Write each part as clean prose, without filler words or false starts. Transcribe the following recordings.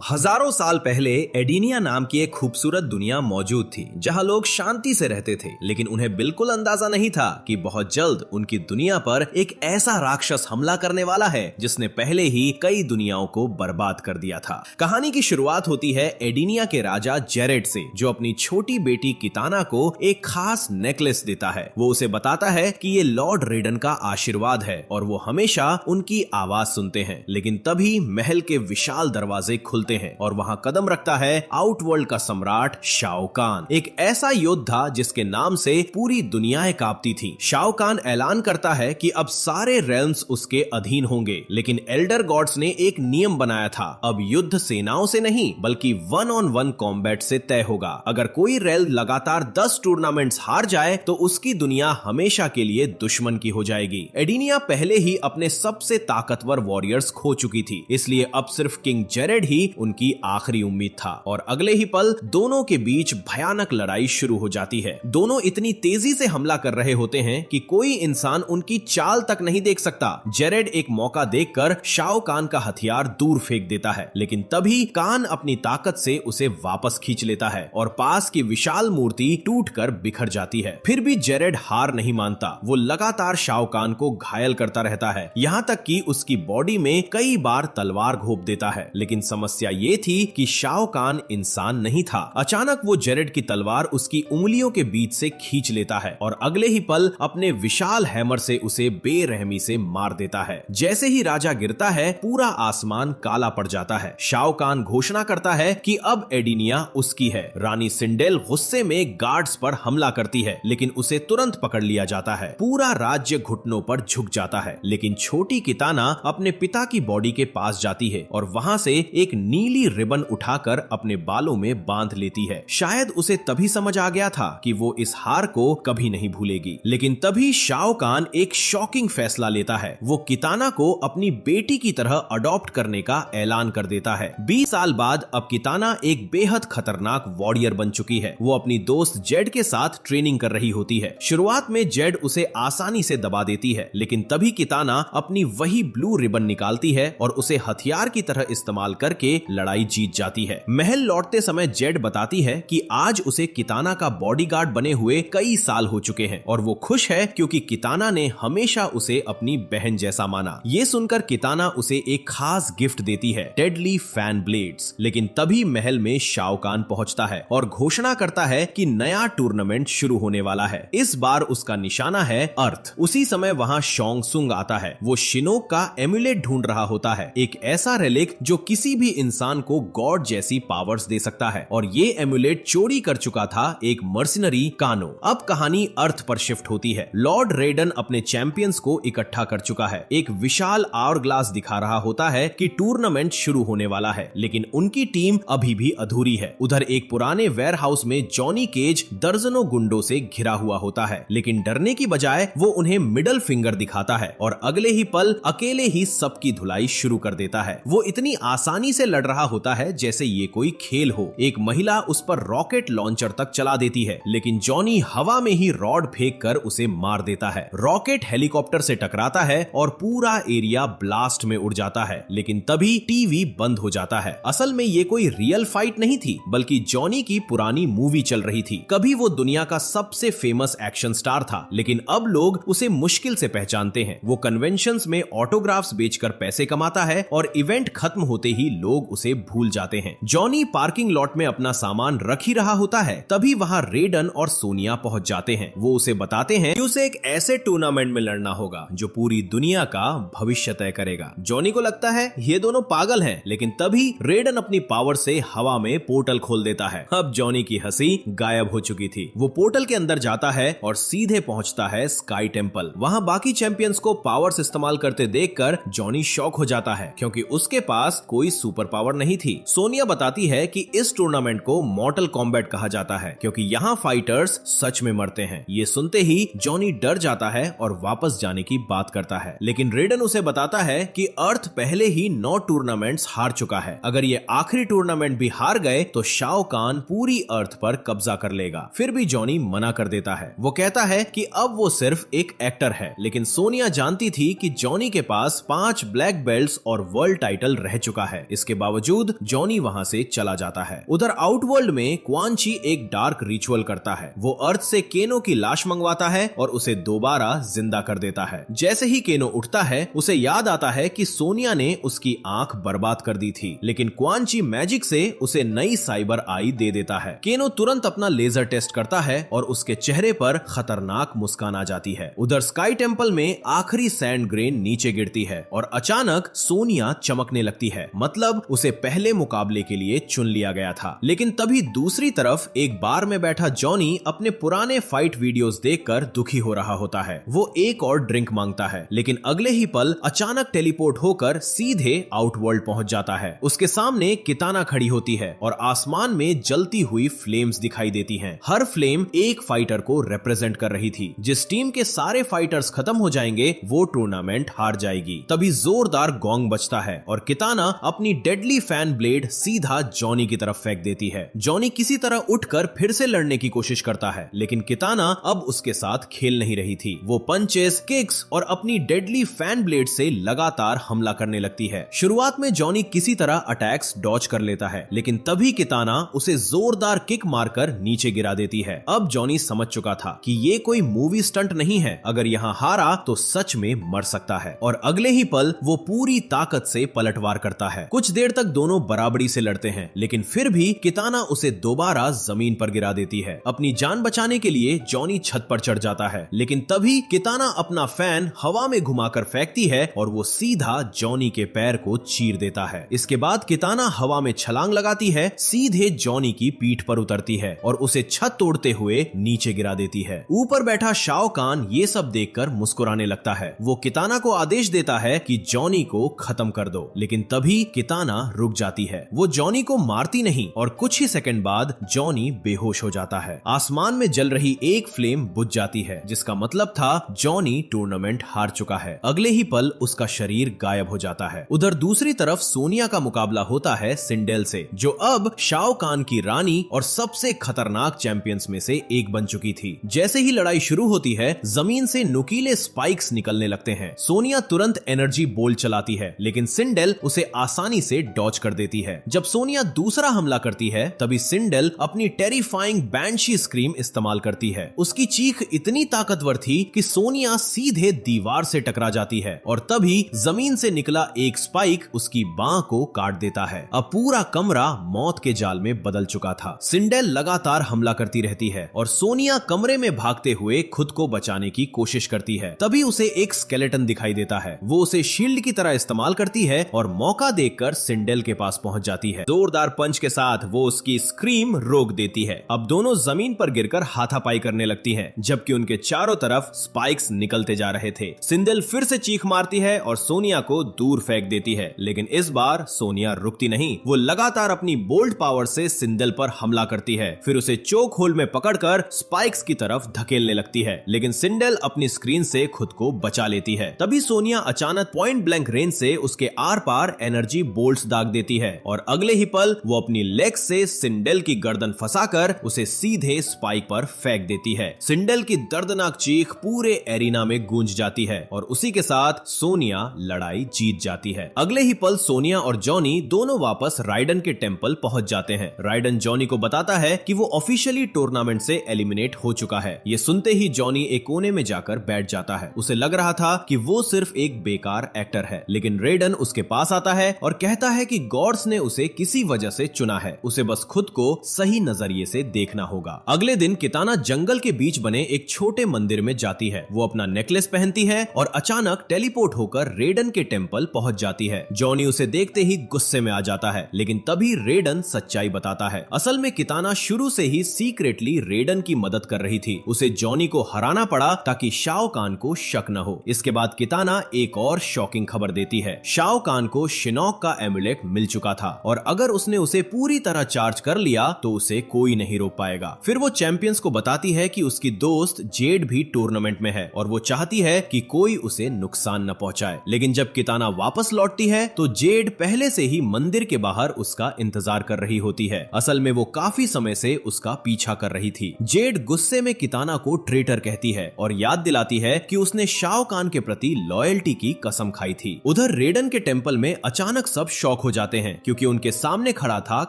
हजारों साल पहले एडिनिया नाम की एक खूबसूरत दुनिया मौजूद थी जहां लोग शांति से रहते थे, लेकिन उन्हें बिल्कुल अंदाजा नहीं था कि बहुत जल्द उनकी दुनिया पर एक ऐसा राक्षस हमला करने वाला है जिसने पहले ही कई दुनियाओं को बर्बाद कर दिया था। कहानी की शुरुआत होती है एडिनिया के राजा जेरेड से, जो अपनी छोटी बेटी किताना को एक खास नेकलेस देता है। वो उसे बताता है कि ये लॉर्ड रेडन का आशीर्वाद है और वो हमेशा उनकी आवाज सुनते हैं। लेकिन तभी महल के विशाल दरवाजे खुलते हैं और वहां कदम रखता है आउटवर्ल्ड का सम्राट शाओ कान, एक ऐसा योद्धा जिसके नाम से पूरी दुनियाएं कांपती थी। शाओ कान ऐलान करता है कि अब सारे रेल्म्स उसके अधीन होंगे, लेकिन एल्डर गॉड्स ने एक नियम बनाया था, अब युद्ध सेनाओं से नहीं बल्कि 1-on-1 कॉम्बैट से तय होगा। अगर कोई रेल लगातार 10 टूर्नामेंट्स हार जाए तो उसकी दुनिया हमेशा के लिए दुश्मन की हो जाएगी। एडिनिया पहले ही अपने सबसे ताकतवर वॉरियर्स खो चुकी थी, इसलिए अब सिर्फ किंग जेरेड ही उनकी आखिरी उम्मीद था। और अगले ही पल दोनों के बीच भयानक लड़ाई शुरू हो जाती है। दोनों इतनी तेजी से हमला कर रहे होते हैं कि कोई इंसान उनकी चाल तक नहीं देख सकता। जेरेड एक मौका देखकर शाओ कान का हथियार दूर फेंक देता है, लेकिन तभी कान अपनी ताकत से उसे वापस खींच लेता है और पास की विशाल मूर्ति टूटकर बिखर जाती है। फिर भी जेरेड हार नहीं मानता, वो लगातार शाओ कान को घायल करता रहता है, यहाँ तक कि उसकी बॉडी में कई बार तलवार घोंप देता है। लेकिन समस्या ये थी कि शाओ कान इंसान नहीं था। अचानक वो जेरेड की तलवार उसकी उंगलियों के बीच से खींच लेता है और अगले ही पल अपने विशाल हैमर से उसे बेरहमी से मार देता है। जैसे ही राजा गिरता है पूरा आसमान काला पड़ जाता है। शाओ कान घोषणा करता है कि अब एडिनिया उसकी है। रानी सिंडेल गुस्से में गार्ड्स पर हमला करती है, लेकिन उसे तुरंत पकड़ लिया जाता है। पूरा राज्य घुटनों पर झुक जाता है, लेकिन छोटी किताना अपने पिता की बॉडी के पास जाती है और वहां से एक नीली रिबन उठाकर अपने बालों में बांध लेती है। शायद उसे तभी समझ आ गया था कि वो इस हार को कभी नहीं भूलेगी। लेकिन तभी शाओ कान एक शॉकिंग फैसला लेता है। वो किताना को अपनी बेटी की तरह अडॉप्ट करने का ऐलान कर देता है। 20 साल बाद अब किताना एक बेहद खतरनाक वॉरियर बन चुकी है। वो अपनी दोस्त जेड के साथ ट्रेनिंग कर रही होती है। शुरुआत में जेड उसे आसानी से दबा देती है, लेकिन तभी किताना अपनी वही ब्लू रिबन निकालती है और उसे हथियार की तरह इस्तेमाल करके लड़ाई जीत जाती है। महल लौटते समय जेड बताती है कि आज उसे किताना का बॉडीगार्ड बने हुए कई साल हो चुके हैं और वो खुश है क्योंकि किताना ने हमेशा उसे अपनी बहन जैसा माना। ये सुनकर किताना उसे एक खास गिफ्ट देती है, डेडली फैन ब्लेड्स। लेकिन तभी महल में शाओ कान पहुंचता है और घोषणा करता है कि नया टूर्नामेंट शुरू होने वाला है। इस बार उसका निशाना है अर्थ। उसी समय वहां शोंग सुंग आता है। वो शिनोक का एम्युलेट ढूंढ रहा होता है, एक ऐसा रेलिक जो किसी भी इंसान को गॉड जैसी पावर्स दे सकता है, और ये एम्युलेट चोरी कर चुका था एक मर्सिनरी कानो। अब कहानी अर्थ पर शिफ्ट होती है। लॉर्ड रेडन अपने चैंपियंस को इकट्ठा कर चुका है। एक विशाल आवर ग्लास दिखा रहा होता है कि टूर्नामेंट शुरू होने वाला है, लेकिन उनकी टीम अभी भी अधूरी है। उधर एक पुराने वेयर हाउस में जॉनी केज दर्जनों गुंडों से घिरा हुआ होता है, लेकिन डरने की बजाय वो उन्हें मिडल फिंगर दिखाता है और अगले ही पल अकेले ही सबकी धुलाई शुरू कर देता है। वो इतनी आसानी से लड़ रहा होता है जैसे ये कोई खेल हो। एक महिला उस पर रॉकेट लॉन्चर तक चला देती है, लेकिन जॉनी हवा में ही रॉड फेंक कर उसे मार देता है। रॉकेट हेलीकॉप्टर से टकराता है और पूरा एरिया ब्लास्ट में उड़ जाता है, लेकिन तभी टीवी बंद हो जाता है। असल में ये कोई रियल फाइट नहीं थी, बल्कि जॉनी की पुरानी मूवी चल रही थी। कभी वो दुनिया का सबसे फेमस एक्शन स्टार था, लेकिन अब लोग उसे मुश्किल से पहचानते हैं। वो कन्वेंशंस में ऑटोग्राफ्स बेचकर पैसे कमाता है और इवेंट खत्म होते ही लोग उसे भूल जाते हैं। जॉनी पार्किंग लॉट में अपना सामान रख ही रहा होता है, तभी वहां रेडन और सोनिया पहुंच जाते हैं। वो उसे बताते हैं कि उसे एक ऐसे टूर्नामेंट में लड़ना होगा जो पूरी दुनिया का भविष्य तय करेगा। जॉनी को लगता है ये दोनों पागल हैं, लेकिन तभी रेडन अपनी पावर से हवा में पोर्टल खोल देता है। अब जॉनी की हंसी गायब हो चुकी थी। वो पोर्टल के अंदर जाता है और सीधे पहुंचता है स्काई टेंपल। वहां बाकी चैंपियंस को पावर्स इस्तेमाल करते देखकर जॉनी शॉक हो जाता है, क्योंकि उसके पास कोई सुपर पावर नहीं थी। सोनिया बताती है कि इस टूर्नामेंट को मॉर्टल कॉम्बैट कहा जाता है, क्योंकि यहाँ फाइटर्स सच में मरते हैं। ये सुनते ही जॉनी डर जाता है और वापस जाने की बात करता है, लेकिन रेडन उसे बताता है कि अर्थ पहले ही 9 टूर्नामेंट्स हार चुका है। अगर ये आखिरी टूर्नामेंट भी हार गए तो शाओ कान पूरी अर्थ पर कब्जा कर लेगा। फिर भी जॉनी मना कर देता है। वो कहता है कि अब वो सिर्फ एक एक्टर है, लेकिन सोनिया जानती थी कि जॉनी के पास 5 ब्लैक बेल्ट्स और वर्ल्ड टाइटल रह चुका है। इसके बावजूद जॉनी वहां से चला जाता है। उधर आउटवर्ल्ड में क्वान ची एक डार्क रिचुअल करता है। वो अर्थ से केनो की लाश मंगवाता है और उसे दोबारा जिंदा कर देता है। जैसे ही केनो उठता है उसे याद आता है कि सोनिया ने उसकी आंख बर्बाद कर दी थी, लेकिन क्वान ची मैजिक से उसे नई साइबर आई दे देता है। केनो तुरंत अपना लेजर टेस्ट करता है और उसके चेहरे पर खतरनाक मुस्कान आ जाती है। उधर स्काई टेंपल में आखिरी सैंड ग्रेन नीचे गिरती है और अचानक सोनिया चमकने लगती है, मतलब उसे पहले मुकाबले के लिए चुन लिया गया था। लेकिन तभी दूसरी तरफ एक बार में बैठा जॉनी अपने पुराने फाइट वीडियोस देखकर दुखी हो रहा होता है। वो एक और ड्रिंक मांगता है, लेकिन अगले ही पल अचानक टेलीपोर्ट होकर सीधे आउटवर्ल्ड पहुंच जाता है। उसके सामने किताना खड़ी होती है और आसमान में जलती हुई फ्लेम्स दिखाई देती हैं। हर फ्लेम एक फाइटर को रिप्रेजेंट कर रही थी। जिस टीम के सारे फाइटर्स खत्म हो जाएंगे वो टूर्नामेंट हार जाएगी। तभी जोरदार गोंग बजता है और किताना अपनी डेडली फैन ब्लेड सीधा जॉनी की तरफ फेंक देती है। जॉनी किसी तरह उठकर फिर से लड़ने की कोशिश करता है, लेकिन किताना अब उसके साथ खेल नहीं रही थी। वो पंचेस, किक्स और अपनी डेडली फैन ब्लेड से लगातार हमला करने लगती है। शुरुआत में जॉनी किसी तरह अटैक्स डॉज कर लेता है, लेकिन तभी किताना उसे जोरदार किक मारकर नीचे गिरा देती है। अब जॉनी समझ चुका था कि ये कोई मूवी स्टंट नहीं है, अगर यहाँ हारा तो सच में मर सकता है। और अगले ही पल वो पूरी ताकत से पलटवार करता है। कुछ देर तक दोनों बराबरी से लड़ते हैं, लेकिन फिर भी किताना उसे दोबारा जमीन पर गिरा देती है। अपनी जान बचाने के लिए जॉनी छत पर चढ़ जाता है, लेकिन तभी किताना अपना फैन हवा में घुमाकर फेंकती है और वो सीधा जॉनी के पैर को चीर देता है। इसके बाद किताना हवा में छलांग लगाती है, सीधे जॉनी की पीठ पर उतरती है और उसे छत तोड़ते हुए नीचे गिरा देती है। ऊपर बैठा शाओ कान ये सब देखकर मुस्कुराने लगता है। वो किताना को आदेश देता है कि जॉनी को खत्म कर दो, लेकिन तभी किताना रुक जाती है। वो जॉनी को मारती नहीं और कुछ ही सेकंड बाद जॉनी बेहोश हो जाता है। आसमान में जल रही एक फ्लेम बुझ जाती है, जिसका मतलब था जॉनी टूर्नामेंट हार चुका है। अगले ही पल उसका शरीर गायब हो जाता है। उधर दूसरी तरफ सोनिया का मुकाबला होता है सिंडेल से, जो अब शाओ कान की रानी और सबसे खतरनाक चैंपियंस में से एक बन चुकी थी। जैसे ही लड़ाई शुरू होती है जमीन से नुकीले स्पाइक्स निकलने लगते हैं। सोनिया तुरंत एनर्जी बोल्ट चलाती है, लेकिन सिंडेल उसे आसानी से डॉज कर देती है। जब सोनिया दूसरा हमला करती है तभी सिंडेल अपनी टेरिफाइंग बैंशी स्क्रीम इस्तेमाल करती है। उसकी चीख इतनी ताकतवर थी कि सोनिया सीधे दीवार से टकरा जाती है और तभी जमीन से निकला एक स्पाइक उसकी बांह को काट देता है। अब पूरा कमरा मौत के जाल में बदल चुका था। सिंडेल लगातार हमला करती रहती है और सोनिया कमरे में भागते हुए खुद को बचाने की कोशिश करती है। तभी उसे एक स्केलेटन दिखाई देता है। वो उसे शील्ड की तरह इस्तेमाल करती है और मौका देखकर सिंडेल के पास पहुंच जाती है। जोरदार पंच के साथ वो उसकी स्क्रीम रोक देती है। अब दोनों जमीन पर गिरकर हाथापाई करने लगती हैं, जबकि उनके चारों तरफ स्पाइक्स निकलते जा रहे थे। सिंडेल फिर से चीख मारती है और सोनिया को दूर फेंक देती है, लेकिन इस बार सोनिया रुकती नहीं। वो लगातार अपनी बोल्ट पावर से सिंडेल पर हमला करती है, फिर उसे चोक होल्ड में पकड़कर स्पाइक्स की तरफ धकेलने लगती है, लेकिन सिंडेल अपनी स्क्रीन से खुद को बचा लेती है। तभी सोनिया अचानक पॉइंट ब्लैंक रेंज से उसके आर पार एनर्जी बोल्ट्स दाग देती है और अगले ही पल वो अपनी लेग से सिंडेल की गर्दन फंसाकर उसे सीधे स्पाइक पर फेंक देती है। सिंडेल की दर्दनाक चीख पूरे एरिना में गूंज जाती है और उसी के साथ सोनिया लड़ाई जीत जाती है। अगले ही पल सोनिया और जॉनी दोनों वापस राइडन के टेंपल पहुंच जाते हैं। राइडन जॉनी को बताता है कि वो ऑफिशियली टूर्नामेंट से एलिमिनेट हो चुका है। ये सुनते ही जॉनी एक कोने में जाकर बैठ जाता है। उसे लग रहा था कि वो सिर्फ एक बेकार एक्टर है, लेकिन रेडन उसके पास आता है और कहता है कि गॉड्स ने उसे किसी वजह से चुना है, उसे बस खुद को सही नजरिए से देखना होगा। अगले दिन किताना जंगल के बीच बने एक छोटे मंदिर में जाती है। वो अपना नेकलेस पहनती है और अचानक टेलीपोर्ट होकर रेडन के टेंपल पहुंच जाती है। जॉनी उसे देखते ही गुस्से में आ जाता है, लेकिन तभी रेडन सच्चाई बताता है। असल में किताना शुरू से ही सीक्रेटली रेडन की मदद कर रही थी। उसे जॉनी को हराना पड़ा ताकि शाओ कान को शक न हो। इसके बाद किताना एक और शॉकिंग खबर देती है। शाओ कान को शिनोक का एमुलेट मिल चुका था और अगर उसने उसे पूरी तरह चार्ज कर लिया तो उसे कोई नहीं रोक पाएगा। फिर वो चैंपियंस को बताती है कि उसकी दोस्त जेड भी टूर्नामेंट में है और वो चाहती है कि कोई उसे नुकसान न पहुंचाए। लेकिन जब किताना वापस लौटती है तो जेड पहले से ही मंदिर के बाहर उसका इंतजार कर रही होती है। असल में वो काफी समय से उसका पीछा कर रही थी। जेड गुस्से में किताना को ट्रेटर कहती है और याद दिलाती है कि उसने शाओ कान के प्रति लॉयल्टी की कसम खाई थी। उधर रेडन के टेंपल में अचानक सब शॉक शॉक हो जाते हैं क्योंकि उनके सामने खड़ा था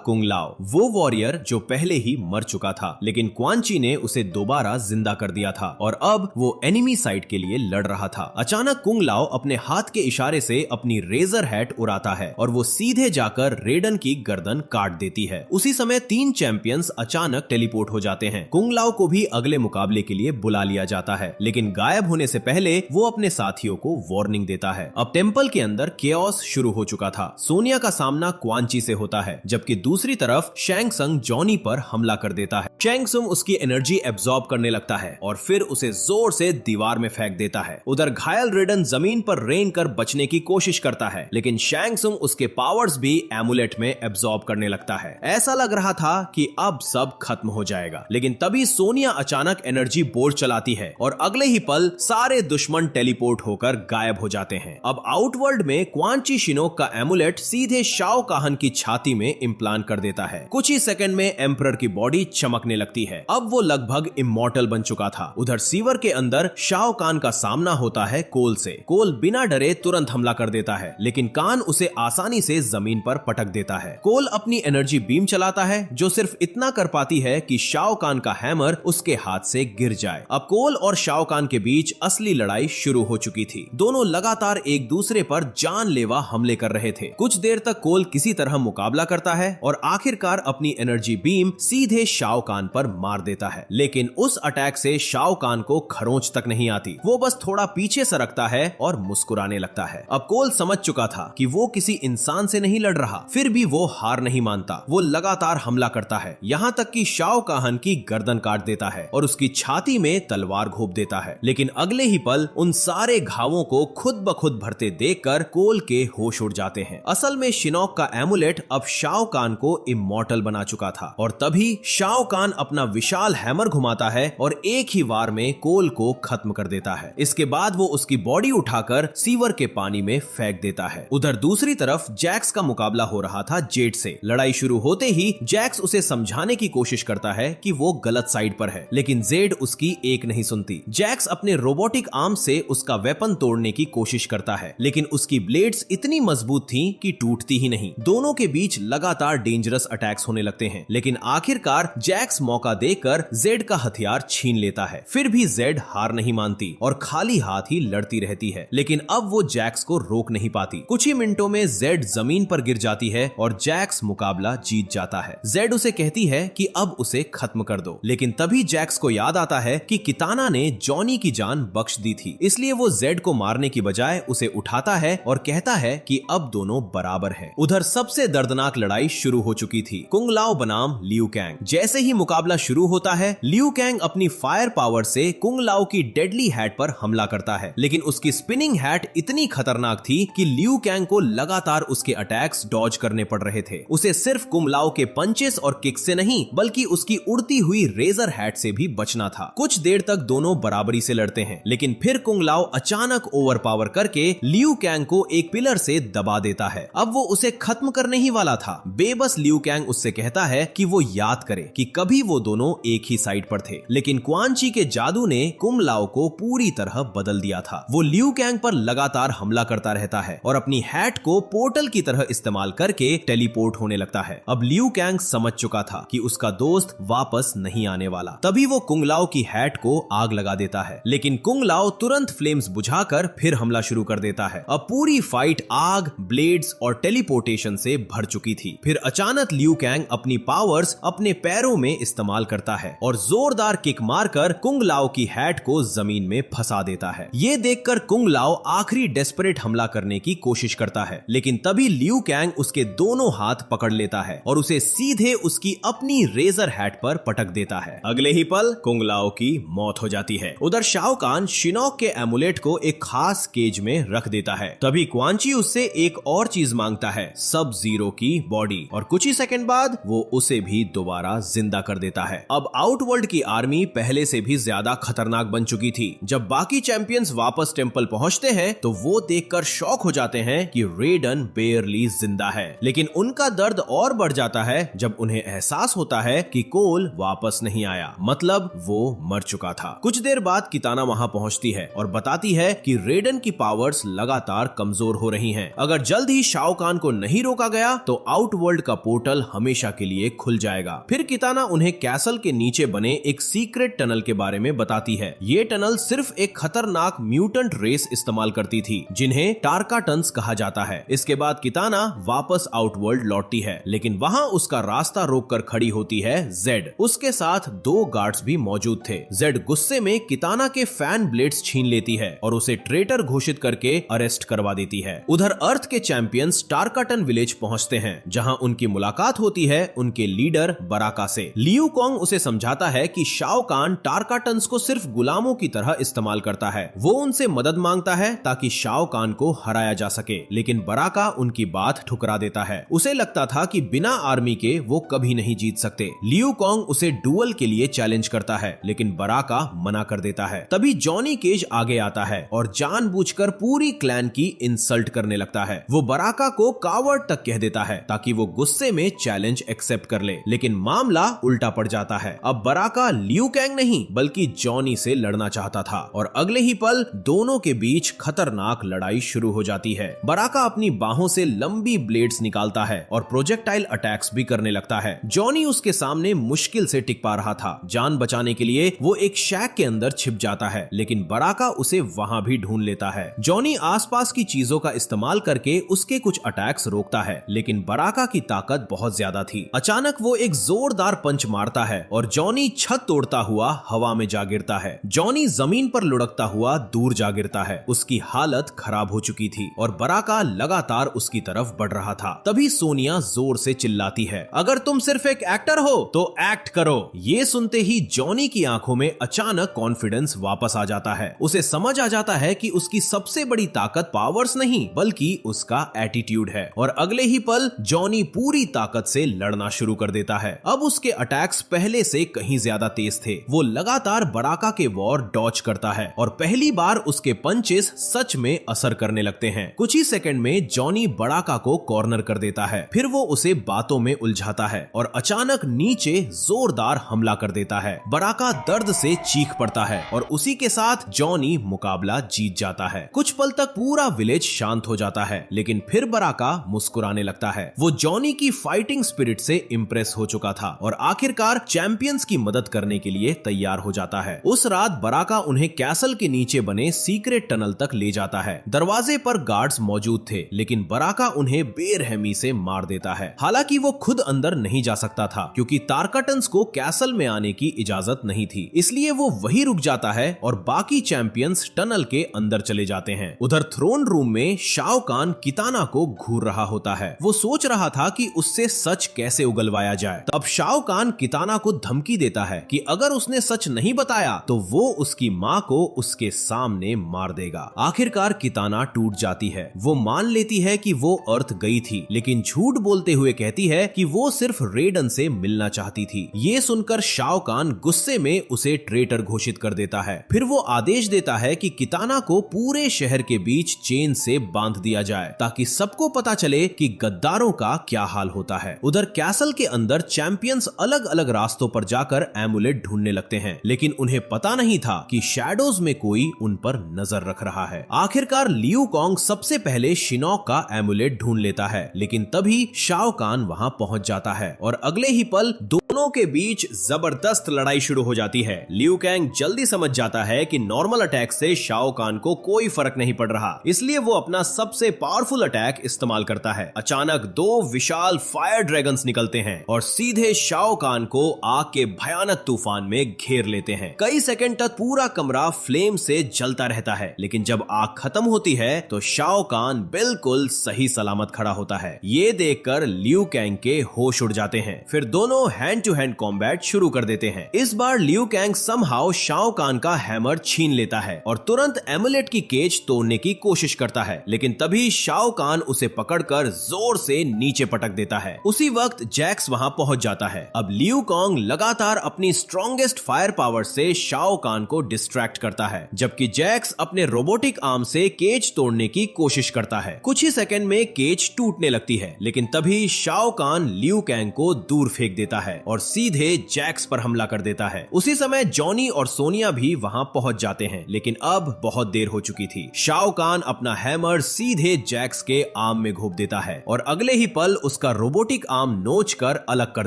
कुंग लाओ, वो वॉरियर जो पहले ही मर चुका था, लेकिन क्वान ची ने उसे दोबारा जिंदा कर दिया था और अब वो एनिमी साइड के लिए लड़ रहा था। अचानक कुंग लाओ अपने हाथ के इशारे से अपनी रेजर हैट उड़ाता है और वो सीधे जाकर रेडन की गर्दन काट देती है। उसी समय 3 चैंपियंस अचानक टेलीपोर्ट हो जाते हैं। कुंग लाओ को भी अगले मुकाबले के लिए बुला लिया जाता है, लेकिन गायब होने से पहले वो अपने साथियों को वार्निंग देता है। अब टेंपल के अंदर केओस शुरू हो चुका था। सोनिया का सामना क्वान ची से होता है, जबकि दूसरी तरफ शैंग संग जॉनी पर हमला कर देता है। शैंग संग उसकी एनर्जी एब्जॉर्ब करने लगता है और फिर उसे जोर से दीवार में फेंक देता है। उधर घायल रेडन जमीन पर रेंग कर बचने की कोशिश करता है, लेकिन शैंग संग उसके पावर्स भी एमुलेट में एब्जॉर्ब करने लगता है। ऐसा लग रहा था कि अब सब खत्म हो जाएगा, लेकिन तभी सोनिया अचानक एनर्जी बोल्ट चलाती है और अगले ही पल सारे दुश्मन टेलीपोर्ट होकर गायब हो जाते हैं। अब आउटवर्ल्ड में क्वान ची शिनोक का एमुलेट सीधे शाओ काहन की छाती में इम्प्लांट कर देता है। कुछ ही सेकंड में एम्परर की बॉडी चमकने लगती है। अब वो लगभग इमॉर्टल बन चुका था। उधर सीवर के अंदर शाओ कान का सामना होता है कोल से। कोल बिना डरे तुरंत हमला कर देता है, लेकिन कान उसे आसानी से जमीन पर पटक देता है। कोल अपनी एनर्जी बीम चलाता है जो सिर्फ इतना कर पाती है कि शाओ कान का हैमर उसके हाथ से गिर जाए। अब कोल और शाओ कान के बीच असली लड़ाई शुरू हो चुकी थी। दोनों लगातार एक दूसरे पर जानलेवा हमले कर रहे थे। कुछ देर तक कोल किसी तरह मुकाबला करता है और आखिरकार अपनी एनर्जी बीम सीधे शाओ कान पर मार देता है, लेकिन उस अटैक से शाओ कान को खरोंच तक नहीं आती। वो बस थोड़ा पीछे सरकता है और मुस्कुराने लगता है। अब कोल समझ चुका था कि वो किसी इंसान से नहीं लड़ रहा, फिर भी वो हार नहीं मानता। वो लगातार हमला करता है, यहाँ तक कि शाओ काहन की गर्दन काट देता है और उसकी छाती में तलवार घोंप देता है। लेकिन अगले ही पल उन सारे घावों को खुद ब खुद भरते देखकर कोल के होश उड़ जाते हैं। असल में शिनोक का एमुलेट अब शाओ कान को इमॉर्टल बना चुका था और तभी शाओ कान अपना विशाल हैमर घुमाता है और एक ही वार में कोल को खत्म कर देता है। इसके बाद वो उसकी बॉडी उठाकर सीवर के पानी में फेंक देता है। उधर दूसरी तरफ जैक्स का मुकाबला हो रहा था जेड से। लड़ाई शुरू होते ही जैक्स उसे समझाने की कोशिश करता है कि वो गलत साइड पर है, लेकिन जेड उसकी एक नहीं सुनती। जैक्स अपने रोबोटिक आर्म से उसका वेपन तोड़ने की कोशिश करता है, लेकिन उसकी ब्लेड्स इतनी मजबूत थी कि टूटती ही नहीं। दोनों के बीच लगातार डेंजरस अटैक्स होने लगते हैं, लेकिन आखिरकार जैक्स मौका देकर जेड का हथियार छीन लेता है। फिर भी जेड हार नहीं मानती और खाली हाथ ही लड़ती रहती है, लेकिन अब वो जैक्स को रोक नहीं पाती। कुछ ही मिनटों में जेड जमीन पर गिर जाती है और जैक्स मुकाबला जीत जाता है। जेड उसे कहती है कि अब उसे खत्म कर दो, लेकिन तभी जैक्स को याद आता है कि किताना ने जॉनी की जान बख्श दी थी, इसलिए वो जेड को मारने की बजाय उसे उठाता है और कहता है कि अब दोनों बराबर हैं। उधर सबसे दर्दनाक लड़ाई शुरू हो चुकी थी। कुंग लाओ बनाम लियू कैंग। जैसे ही मुकाबला शुरू होता है, लियू कैंग अपनी फायर पावर से कुंग लाओ की डेडली हैट पर हमला करता है, लेकिन उसकी स्पिनिंग हैट इतनी खतरनाक थी कि लियू कैंग को लगातार उसके अटैक्स डॉज करने पड़ रहे थे। उसे सिर्फ कुंग लाओ के पंचेस और किक से नहीं, बल्कि उसकी उड़ती हुई रेजर हैट से भी बचना था। कुछ देर तक दोनों बराबरी से लड़ते हैं, लेकिन फिर कुंग लाओ अचानक ओवर पावर करके लियू कैंग को एक पिलर से दबा देता है। अब वो उसे खत्म करने ही वाला था। बेबस लियू कैंग उससे कहता है कि वो याद करे कि कभी वो दोनों एक ही साइड पर थे, लेकिन क्वान ची के जादू ने कुंग लाओ को पूरी तरह बदल दिया था। वो लियू कैंग पर लगातार हमला करता रहता है और अपनी हैट को पोर्टल की तरह इस्तेमाल करके टेलीपोर्ट होने लगता है। अब लियू कैंग समझ चुका था कि उसका दोस्त वापस नहीं आने वाला। तभी वो कुंग लाओ की हैट को आग लगा देता है, लेकिन कुंग लाओ तुरंत फ्लेम्स बुझाकर फिर हमला शुरू कर देता है। अब पूरी फाइट आग, ब्लेड्स और टेलीपोर्टेशन से भर चुकी थी। फिर अचानक लियू कैंग अपनी पावर्स अपने पैरों में इस्तेमाल करता है और जोरदार किक मारकर कुंग लाओ की हैट को जमीन में फंसा देता है। ये देखकर कुंग लाओ आखिरी डेस्परेट हमला करने की कोशिश करता है, लेकिन तभी लियू कैंग उसके दोनों हाथ पकड़ लेता है और उसे सीधे उसकी अपनी रेजर हैट पर पटक देता है। अगले ही पल कुंग लाओ की मौत हो जाती है। उधर शाओ कान शिनोक के एमुलेट को एक खास केज में रख देता है। तभी क्वान ची उससे एक और चीज मांगता है, सब जीरो की बॉडी, और कुछ ही सेकंड बाद वो उसे भी दोबारा जिंदा कर देता है। अब आउटवर्ल्ड की आर्मी पहले से भी ज्यादा खतरनाक बन चुकी थी। जब बाकी चैंपियंस वापस टेंपल पहुंचते हैं तो वो देखकर शॉक हो जाते हैं कि रेडन बेयरली जिंदा है, लेकिन उनका दर्द और बढ़ जाता है जब उन्हें एहसास होता है कि कोल वापस नहीं आया, मतलब वो मर चुका था। कुछ देर बाद किताना वहां पहुंचती है और बताती है कि रेडन की पावर्स लगातार कमजोर हो रही हैं। अगर जल्द ही शाओ कान को नहीं रोका गया तो आउटवर्ल्ड का पोर्टल हमेशा के लिए खुल जाएगा। फिर किताना उन्हें कैसल के नीचे बने एक सीक्रेट टनल के बारे में बताती है। ये टनल सिर्फ एक खतरनाक म्यूटेंट रेस इस्तेमाल करती थी जिन्हें टारकाटन्स कहा जाता है। इसके बाद किताना वापस आउटवर्ल्ड लौटती है, लेकिन वहां उसका रास्ता रोककर खड़ी होती है जेड। उसके साथ 2 गार्ड्स भी मौजूद थे। जेड गुस्से में किताना के फैन ब्लेड्स छीन लेती है और उसे ट्रेटर घोषित करके अरेस्ट करवा देती है। उधर अर्थ के चैंपियंस टारकाटन विलेज पहुंचते हैं, जहां उनकी मुलाकात होती है उनके लीडर बराका से। लियू कॉन्ग उसे समझाता है कि शाओ कान टारकाटन्स को सिर्फ गुलामों की तरह इस्तेमाल करता है। वो उनसे मदद मांगता है ताकि शाओ कान को हराया जा सके, लेकिन बराका उनकी बात ठुकरा देता है। उसे लगता था कि बिना आर्मी के वो कभी नहीं जीत सकते। लियू कॉन्ग उसे डुअल के लिए चैलेंज करता है, लेकिन बराका मना कर देता है। तभी जॉनी केज आगे आता है और जानबूझकर पूरी क्लैन की इंसल्ट करने लगता है। वो बराका को कावर्ड तक कह देता है ताकि वो गुस्से में चैलेंज एक्सेप्ट कर ले, लेकिन मामला उल्टा पड़ जाता है। अब बराका लियू कैंग नहीं बल्कि जॉनी से लड़ना चाहता था और अगले ही पल दोनों के बीच खतरनाक लड़ाई शुरू हो जाती है। बराका अपनी बाहों से लंबी ब्लेड्स निकालता है और प्रोजेक्टाइल अटैक्स भी करने लगता है। जॉनी उसके सामने मुश्किल से टिक पा रहा था। जान बचाने के लिए वो एक शैक के अंदर छिप जाता है, लेकिन बराका उसे वहां भी ढूंढ लेता है। जॉनी आसपास की चीजों का इस्तेमाल करके उसके कुछ अटैक्स रोकता है, लेकिन बराका की ताकत बहुत ज्यादा थी। अचानक वो एक जोरदार पंच मारता है और जॉनी छत तोड़ता हुआ हवा में जा गिरता है। जॉनी जमीन पर लुढ़कता हुआ दूर जा गिरता है। उसकी हालत खराब हो चुकी थी और बराका लगातार उसकी तरफ बढ़ रहा था। तभी सोनिया जोर से चिल्लाती है, अगर तुम सिर्फ एक एक्टर हो तो एक्ट करो। ये सुनते ही जॉनी की आंखों में अचानक कॉन्फिडेंस वापस आ जाता है। उसे समझ आ जाता है कि उसकी सबसे बड़ी ताकत पावर्स नहीं बल्कि उसका एटीट्यूड है और अगले ही पल जॉनी पूरी ताकत से लड़ना शुरू कर देता है। अब उसके अटैक्स पहले से कहीं ज्यादा तेज थे। वो लगातार बराका के वॉर डॉच करता है और पहली बार उसके पंचेस सच में असर करने लगते हैं। कुछ ही सेकंड में जॉनी बराका को कॉर्नर कर देता है। फिर वो उसे बातों में उलझाता है और अचानक नीचे जोरदार हमला कर देता है। बराका दर्द से चीख पड़ता है और उसी के साथ जॉनी मुकाबला जीत जाता है। कुछ पल तक पूरा विलेज शांत हो जाता है, लेकिन फिर बराका मुस्कुराने लगता है। वो जॉनी की फाइटिंग स्पिरिट से इंप्रेस हो चुका था और आखिरकार चैंपियंस की मदद करने के लिए तैयार हो जाता है। उस रात बराका उन्हें कैसल के नीचे बने सीक्रेट टनल तक ले जाता है। दरवाजे पर गार्ड्स मौजूद थे, लेकिन बराका उन्हें बेरहमी से मार देता है। हालांकि वो खुद अंदर नहीं जा सकता था क्योंकि टारकाटन्स को कैसल में आने की इजाजत नहीं थी, इसलिए वो वहीं रुक जाता है और बाकी चैंपियंस टनल के अंदर चले जाते हैं। उधर थ्रोन रूम में शाओ कान किताना को घूर रहा होता है। वो सोच रहा था कि उससे सच कैसे उगलवाया जाए। तब शाओ कान किताना को धमकी देता है कि अगर उसने सच नहीं बताया तो वो उसकी माँ को उसके सामने मार देगा। आखिरकार किताना टूट जाती है। वो मान लेती है कि वो अर्थ गई थी, लेकिन झूठ बोलते हुए कहती है कि वो सिर्फ रेडन से मिलना चाहती थी। ये सुनकर शाओ कान गुस्से में उसे ट्रेटर घोषित कर देता है। फिर वो आदेश देता है कि किताना को पूरे शहर के बीच चेन से बांध दिया जाए ताकि सबको पता चले कि गद्दारों का क्या हाल होता है। उधर कैसल के अंदर चैंपियंस अलग अलग रास्तों पर जाकर एमुलेट ढूंढने लगते हैं, लेकिन उन्हें पता नहीं था कि शैडोज में कोई उन पर नजर रख रहा है। आखिरकार लियू कॉन्ग सबसे पहले शिनोक का एमुलेट ढूंढ लेता है, लेकिन तभी शाओ कान वहां पहुंच जाता है और अगले ही पल दोनों के बीच जबरदस्त लड़ाई शुरू हो जाती है। लियू कैंग जल्दी समझ जाता है कि नॉर्मल अटैक से शाओ कान को कोई फर्क नहीं पड़ रहा, इसलिए वो अपना सबसे पावरफुल अटैक इस्तेमाल करता है। अचानक 2 विशाल फायर ड्रैगन्स निकलते हैं और सीधे शाओ कान को आग के भयानक तूफान में घेर लेते हैं। कई सेकंड तक पूरा कमरा फ्लेम से जलता रहता है, लेकिन जब आग खत्म होती है तो शाओ कान बिल्कुल सही सलामत खड़ा होता है। ये देखकर लियू कैंग के होश उड़ जाते हैं। फिर दोनों हैंड टू हैंड कॉम्बैट शुरू कर देते हैं। इस बार लियू कैंग समहाउ शाओ कान का हैमर छीन लेता है और तुरंत एमुलेट की केज तोड़ने की कोशिश करता है, लेकिन तभी शाओ कान उसे पकड़कर जोर से नीचे पटक देता है। उसी वक्त जैक्स वहां पहुंच जाता है। अब लियू कॉन्ग लगातार अपनी स्ट्रॉन्गेस्ट फायर पावर से शाओ कान को डिस्ट्रैक्ट करता है, जबकि जैक्स अपने रोबोटिक आर्म से केज तोड़ने की कोशिश करता है। कुछ ही सेकंड में केज टूटने लगती है, लेकिन तभी शाओ कान लियू कैंग को दूर फेंक देता है और सीधे जैक्स पर हमला कर देता है। उसी समय जॉनी और सोनिया भी वहां पहुंच जाते हैं, लेकिन अब बहुत देर हो चुकी थी। शाओ कान अपना हैमर सीधे जैक्स के आर्म में घोप देता है और अगले ही पल उसका रोबोटिक आर्म नोच कर अलग कर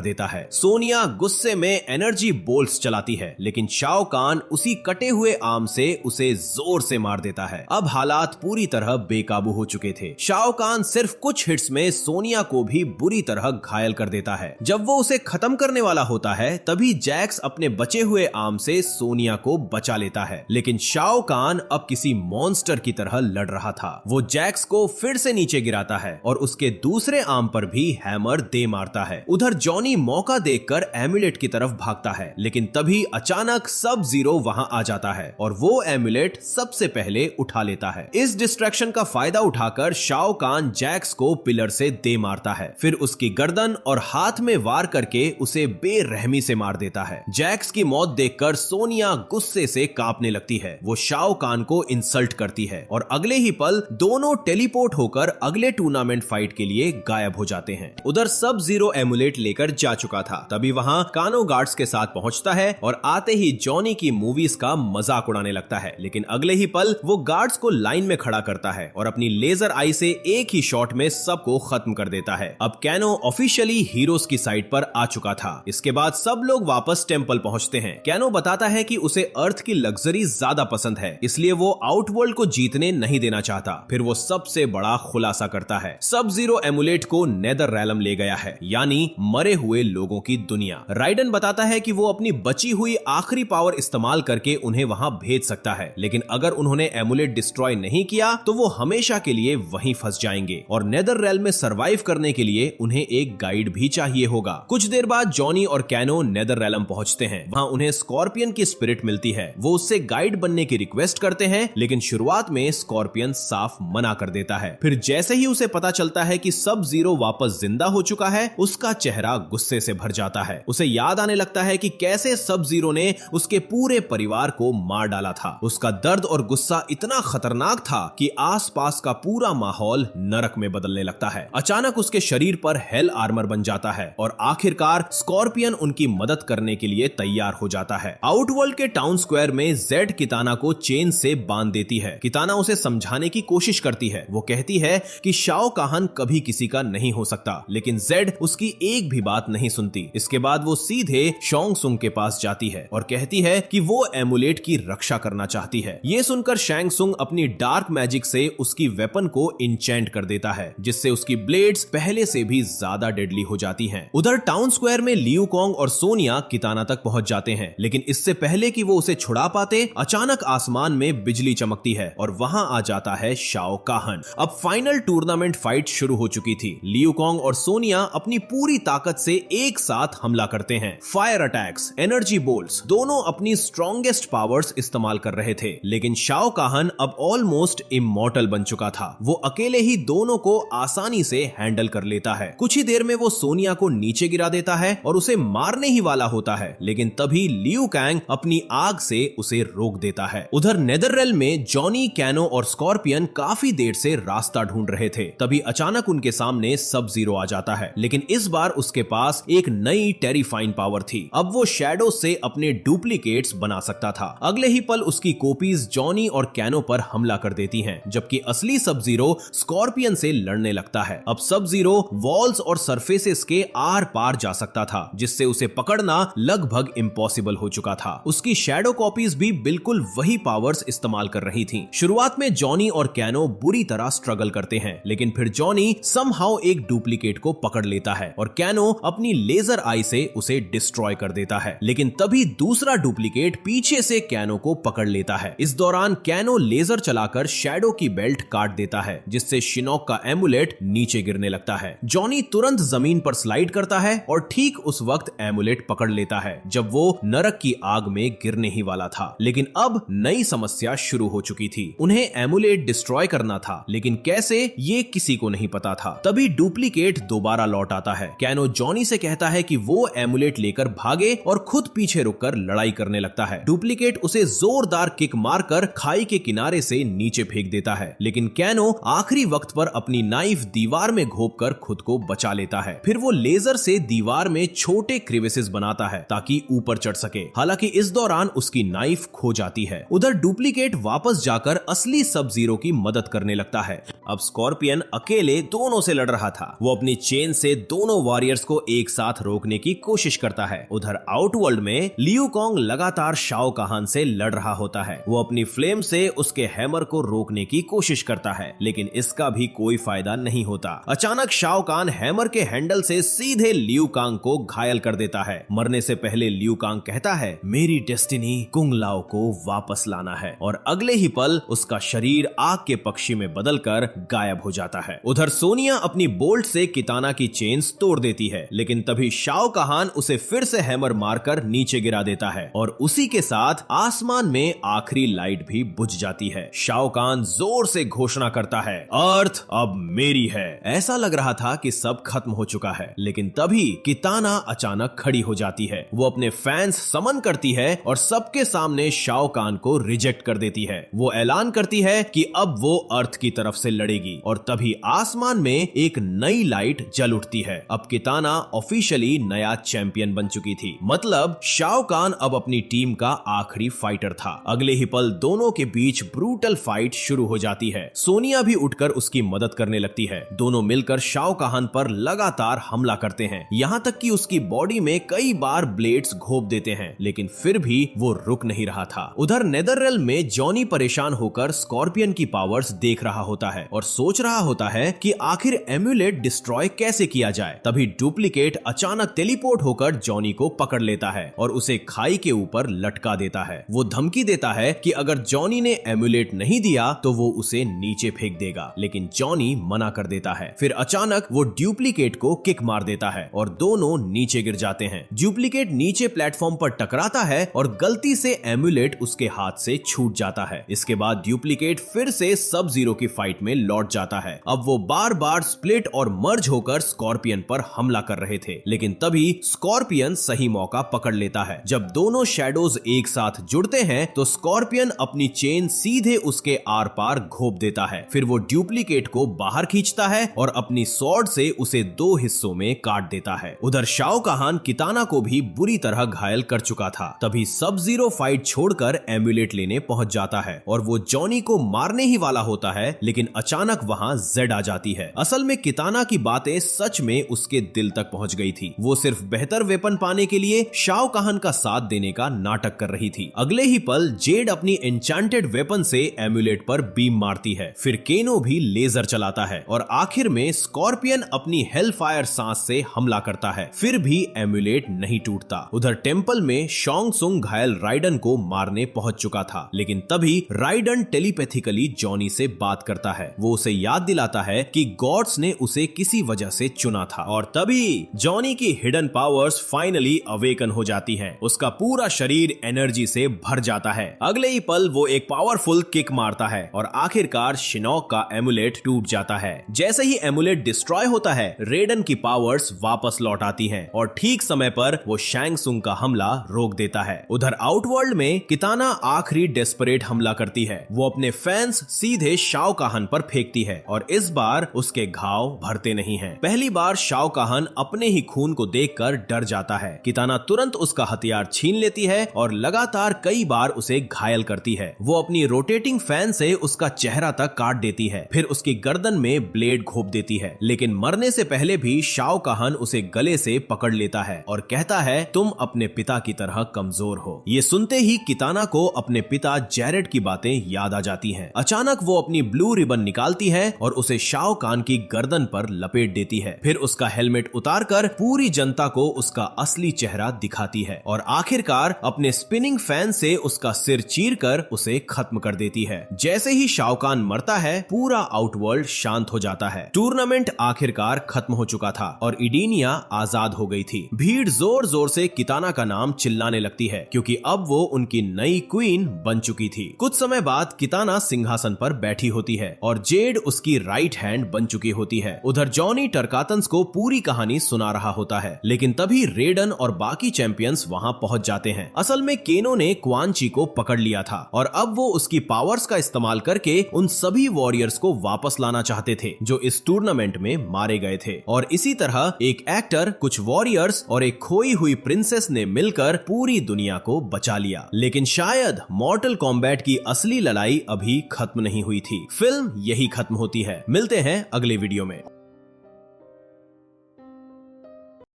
देता है। सोनिया गुस्से में एनर्जी बोल्ट्स चलाती है, लेकिन शाओ कान उसी कटे हुए आर्म से उसे जोर से मार देता है। अब हालात पूरी तरह बेकाबू हो चुके थे। शाओ कान सिर्फ कुछ हिट्स में सोनिया को भी बुरी तरह घायल कर देता है। जब वो उसे खत्म करने वाला होता है तभी जैक्स अपने बचे हुए आर्म से सोनिया को बचा लेता है, लेकिन शाओ कान अब किसी मॉन्स्टर की तरह लड़ रहा था। वो जैक्स को फिर से नीचे गिराता है और उसके दूसरे आर्म पर भी हैमर दे मारता है। उधर जॉनी मौका देखकर एम्यूलेट की तरफ भागता है, लेकिन तभी अचानक सब जीरो वहां आ जाता है और वो एम्यूलेट सबसे पहले उठा लेता है। इस डिस्ट्रैक्शन का फायदा उठाकर शाओ कान जैक्स को पिलर से दे मारता है, फिर उसकी गर्दन और हाथ में वार करके उसे बेरहमी से मार देता है। जैक्स की मौत देखकर सोनिया गुस्से से कांपने लगती है। वो शाओ कान को इंसल्ट करती है और अगले ही पल दोनों टेलीपोर्ट होकर अगले टूर्नामेंट फाइट के लिए गायब हो जाते हैं। उधर सब जीरो एमुलेट लेकर जा चुका था। तभी वहां कानो गार्ड्स के साथ पहुंचता है और आते ही जॉनी की मूवीज का मजाक उड़ाने लगता है, लेकिन अगले ही पल वो गार्ड्स को लाइन में खड़ा करता है और अपनी लेजर आई से एक ही शॉट में सबको खत्म कर देता है। अब कैनो ऑफिशियली हीरोज की साइड पर आ चुका था। इसके बाद सब लोग वापस टेंपल पहुंचते हैं। कैनो बताता है कि उसे अर्थ की लग्जरी ज्यादा पसंद है, इसलिए वो आउटवर्ल्ड को जीतने नहीं देना चाहता। फिर वो सबसे बड़ा खुलासा करता है, सब जीरो एमुलेट को नेदर रैलम ले गया है, यानी मरे हुए लोगों की दुनिया। राइडन बताता है कि वो अपनी बची हुई आखिरी पावर इस्तेमाल करके उन्हें वहां भेज सकता है, लेकिन अगर उन्होंने एमुलेट डिस्ट्रॉय नहीं किया तो वो हमेशा के लिए वहीं फंस जाएंगे और नेदर रैलम में सरवाइव करने के लिए उन्हें एक गाइड भी चाहिए होगा। कुछ देर बाद जॉनी और कैनो नेदर रैलम पहुंचते हैं। वहां उन्हें स्कॉर्पियन की स्पिरिट मिलती है। वो उससे गाइड बनने की रिक्वेस्ट करते हैं, लेकिन शुरुआत में स्कॉर्पियन साफ मना कर देता है। फिर जैसे ही उसे पता चलता है कि सब जीरो वापस जिंदा हो चुका है, उसका चेहरा गुस्से से भर जाता है। उसे याद आने लगता है कि कैसे सब जीरो ने उसके पूरे परिवार को मार डाला था। उसका दर्द और गुस्सा इतना खतरनाक था कि आसपास का पूरा माहौल नरक में बदलने लगता है। अचानक उसके शरीर पर हेल आर्मर बन जाता है और आखिरकार स्कॉर्पियन उनकी मदद करने के लिए तैयार हो जाता है। आउटवर्ल्ड के टाउन स्क्वायर में जेड किताना को चेन से बांध देती है। किताना उसे समझाने की कोशिश करती है। वो कहती है कि शाओ काहन कभी किसी का नहीं हो सकता, लेकिन जेड उसकी एक भी बात नहीं सुनती। इसके बाद वो सीधे शोंग सुंग के पास जाती है और कहती है कि वो एमुलेट की रक्षा करना चाहती है। ये सुनकर शैंग सुंग अपनी डार्क मैजिक से उसकी वेपन को इंचेंट कर देता है, जिससे उसकी ब्लेड्स पहले से भी ज्यादा डेडली हो जाती हैं। उधर टाउन स्क्वायर में लियू कॉन्ग और सोनिया किताना तक पहुंच जाते हैं, लेकिन इससे पहले कि वो उसे छुड़ा पाते, अचानक आसमान में बिजली चमकती है और वहां आ जाता है शाओ काहन। अब फाइनल टूर्नामेंट फाइट शुरू हो चुकी थी। लियू कॉन्ग और सोनिया अपनी पूरी ताकत से एक साथ हमला करते हैं। फायर अटैक्स, एनर्जी बोल्ट्स, दोनों अपनी स्ट्रॉन्गेस्ट पावर्स इस्तेमाल कर रहे थे, लेकिन शाओ काहन अब ऑलमोस्ट इमॉर्टल बन चुका था। वो अकेले ही दोनों को आसानी से हैंडल कर लेता है। कुछ ही देर में वो सोनिया को नीचे गिरा देता है और उसे मारने ही वाला होता है, लेकिन तभी लियू कैंग अपनी आग से उसे रोक देता है। उधर नेदररेल्म में जॉनी, कैनो और स्कॉर्पियन काफी देर से रास्ता ढूंढ रहे थे। तभी अचानक उनके सामने सब जीरो आ जाता है, लेकिन इस बार उसके पास एक नई टेरिफाइंग पावर थी। अब वो शैडो से अपने डुप्लीकेट्स बना सकता था। अगले ही पल उसकी कॉपीज जॉनी और कैनो पर हमला कर देती हैं, जबकि असली सब जीरो स्कॉर्पियन से लड़ने लगता है। अब सब जीरो वॉल्स और सरफेसेस के आर पार जा सकता था, जिससे उसे पकड़ना लगभग इम्पॉसिबल हो चुका था। उसकी शैडो कॉपीज भी बिल्कुल वही पावर्स इस्तेमाल कर रही थीं। शुरुआत में जॉनी और कैनो बुरी तरह स्ट्रगल करते हैं, लेकिन फिर जॉनी समहाउ एक डुप्लीकेट को पकड़ लेता है और कैनो अपनी लेजर आई से उसे डिस्ट्रॉय कर देता है। लेकिन तभी दूसरा डुप्लीकेट पीछे से कैनो को पकड़ लेता है। इस दौरान कैनो लेजर चलाकर शैडो की बेल्ट काट देता है, जिससे शिनोक का एमुलेट नीचे गिरने लगता है। जॉनी तुरंत जमीन पर स्लाइड करता है और ठीक उस वक्त एमुलेट पकड़ लेता है, जब वो नरक की आग में गिरने ही वाला था। लेकिन अब नई समस्या शुरू हो चुकी थी। उन्हें एमुलेट डिस्ट्रॉय करना था, लेकिन कैसे, ये किसी को नहीं पता था। तभी डुप्लीकेट दोबारा लौट आता है। कैनो जॉनी से कहता है कि वो एमुलेट लेकर भागे और खुद पीछे रुककर लड़ाई करने लगता है। डुप्लीकेट उसे जोरदार किक मारकर खाई के किनारे से नीचे फेंक देता है, लेकिन कैनो आखिरी वक्त पर अपनी नाइफ दीवार में घोंपकर खुद को बचा लेता है। फिर वो लेजर से दीवार में छोटे क्रिवेसेस बनाता है ताकि ऊपर चढ़ सके। हालांकि इस दौरान उसकी नाइफ खो जाती है। उधर डुप्लीकेट वापस जाकर असली सब जीरो की मदद करने लगता है। अब स्कॉर्पियन अकेले दोनों से लड़ रहा था। वो अपनी चेन से दोनों वॉरियर्स को एक साथ रोकने की कोशिश करता है। उधर आउटवर्ल्ड में लियू कांग लगातार शाओ काहान से लड़ रहा होता है। वो अपनी फ्लेम से उसके हैमर को रोकने की कोशिश करता है, लेकिन इसका भी कोई फायदा नहीं होता। अचानक शाओ कान हैमर के हैंडल से सीधे लियू कांग को घायल कर देता है। मरने से पहले लियू कांग कहता है, मेरी डेस्टिनी कुंग लाओ को वापस लाना है, और अगले ही पल उसका शरीर आग के पक्षी में बदलकर गायब हो जाता है। उधर सोनिया अपनी बोल्ट से किताना की चेन्स तोड़ देती है, लेकिन तभी शाओ काहान उसे फिर से हैमर मारकर नीचे गिरा देता है और उसी के साथ आसमान में आखिरी लाइट भी बुझ जाती है। शाओ कान जोर से घोषणा करता है, अर्थ अब मेरी है। ऐसा लग रहा था कि सब खत्म हो चुका है, लेकिन तभी किताना अचानक खड़ी हो जाती है। वो अपने फैंस समन करती है और सबके सामने शाओ कान को रिजेक्ट कर देती है। वो ऐलान करती है कि अब वो अर्थ की तरफ से लड़ेगी, और तभी आसमान में एक नई लाइट जल उठती है। अब किताना ऑफिशियली नया चैंपियन बन चुकी थी। मतलब शाओ कान अब अपनी टीम का आखिरी फाइटर था। अगले ही पल दोनों के बीच ब्रूटल फाइट शुरू हो जाती है। सोनिया भी उठकर उसकी मदद करने लगती है। दोनों मिलकर शाओ काहान पर लगातार हमला करते हैं, यहाँ तक कि उसकी बॉडी में कई बार ब्लेड्स घोंप देते हैं, लेकिन फिर भी वो रुक नहीं रहा था। उधर नेदररेल्म में जॉनी परेशान होकर स्कॉर्पियन की पावर्स देख रहा होता है और सोच रहा होता है कि आखिर एम्यूलेट डिस्ट्रॉय कैसे किया जाए। तभी डुप्लीकेट अचानक टेलीपोर्ट होकर जॉनी को पकड़ लेता है और उसे खाई के ऊपर लटका देता है। वो धमकी देता है कि अगर जॉनी ने एम्यूलेट नहीं दिया तो वो उसे नीचे फेंक देगा, लेकिन जॉनी मना कर देता है। फिर अचानक वो डुप्लीकेट को किक मार देता है और दोनों नीचे गिर जाते हैं। डुप्लीकेट नीचे प्लेटफॉर्म पर टकराता है और गलती से एम्यूलेट उसके हाथ से छूट जाता है। इसके बाद डुप्लीकेट फिर से सब जीरो की फाइट में लौट जाता है। अब वो बार बार स्प्लिट और मर्ज होकर स्कॉर्पियन पर हमला कर रहे थे, लेकिन तभी स्कॉर्पियन सही मौका पकड़ लेता है। जब दोनों शैडोज एक साथ जुड़ते हैं तो स्कॉर्पियन अपनी चेन सीधे उसके आर पार घोंप देता है। फिर वो डुप्लीकेट को बाहर खींचता है और अपनी स्वॉर्ड से उसे दो हिस्सों में काट देता है। उधर शाओ काहान किताना को भी बुरी तरह घायल कर चुका था। तभी सब जीरो फाइट छोड़कर एम्यूलेट लेने पहुंच जाता है और वो जॉनी को मारने ही वाला होता है, लेकिन अचानक वहां जेड आ जाती है। असल में किताना की बातें सच में उसके दिल तक पहुंच गई थी। वो सिर्फ बेहतर वेपन पाने के लिए शाओ काहान का साथ देने का नाटक कर रही थी। अगले ही पल जेड अपनी एन्चेंटेड वेपन से एम्यूलेट पर बीम मारती है। फिर केनो भी लेजर चलाता है और आखिर में स्कॉर्पियन अपनी हेलफायर सांस से हमला करता है। फिर भी एम्यूलेट नहीं टूटता। उधर टेंपल में शोंग सुंग घायल राइडन को मारने पहुंच चुका था, लेकिन तभी राइडन टेलीपैथिकली जॉनी से बात करता है। वो उसे याद दिलाता है कि गॉड्स ने उसे किसी वजह से चुना था, और तभी जॉनी की हिडन पावर्स फाइनली अवेकन हो जाती हैं। उसका पूरा शरीर एनर्जी से भर जाता है। अगले ही पल वो एक पावरफुल किक मारता है और आखिरकार शिनोक का एमुलेट टूट जाता है। जैसे ही एमुलेट डिस्ट्रॉय होता है, रेडन की पावर्स वापस लौट आती हैं और ठीक समय पर वो शैंग सुंग का हमला रोक देता है। उधर आउटवर्ल्ड में किताना आखिरी डेस्परेट हमला करती है। वो अपने फैंस सीधे शाओ काहान पर फेंकती है और इस बार उसके घाव भरते नहीं हैं। पहली बार शाओ काहान अपने ही खून को देखकर डर जाता है। किताना तुरंत उसका हथियार छीन लेती है और लगातार कई बार उसे घायल करती है। वो अपनी रोटेटिंग फैन से उसका चेहरा तक काट देती है, फिर उसकी गर्दन में ब्लेड घोंप देती है, लेकिन मरने से पहले भी शाओ काहान उसे गले से पकड़ लेता है और कहता है, तुम अपने पिता की तरह कमजोर हो। ये सुनते ही किताना को अपने पिता जेरेड की बातें याद आ जाती हैं। अचानक वो अपनी ब्लू रिबन निकालती है और उसे शाओ कान की गर्दन पर लपेट देती है। फिर उसका हेलमेट उतारकर पूरी जनता को उसका असली चेहरा दिखाती है और आखिरकार अपने स्पिनिंग फैन से उसका सिर चीरकर उसे खत्म कर देती है। जैसे ही शाओ कान मरता है, पूरा आउटवर्ल्ड शांत हो जाता है। टूर्नामेंट आखिरकार खत्म हो चुका था और इडीनिया आजाद हो गई थी। भीड़ जोर जोर से किताना का नाम चिल्लाने लगती है, क्योंकि अब वो उनकी नई क्वीन बन चुकी थी। कुछ समय बाद किताना सिंहासन पर बैठी होती है और जेड उसकी राइट हैंड बन चुकी होती है। उधर जॉनी टरकातंस को पूरी कहानी सुना रहा होता है, लेकिन तभी रेडन और बाकी चैंपियंस वहां पहुंच जाते हैं। असल में केनो ने क्वान ची को पकड़ लिया था और अब वो उसकी पावर्स का इस्तेमाल करके उन सभी वॉरियर्स को वापस लाना चाहते थे जो इस टूर्नामेंट में मारे गए थे। और इसी तरह एक एक्टर, कुछ वॉरियर्स और एक खोई हुई प्रिंसेस ने मिलकर पूरी दुनिया को बचा लिया। लेकिन शायद मॉर्टल कॉम्बैट की असली लड़ाई अभी खत्म नहीं हुई थी। फिल्म यही खत्म खत्म होती है। मिलते हैं अगले वीडियो में।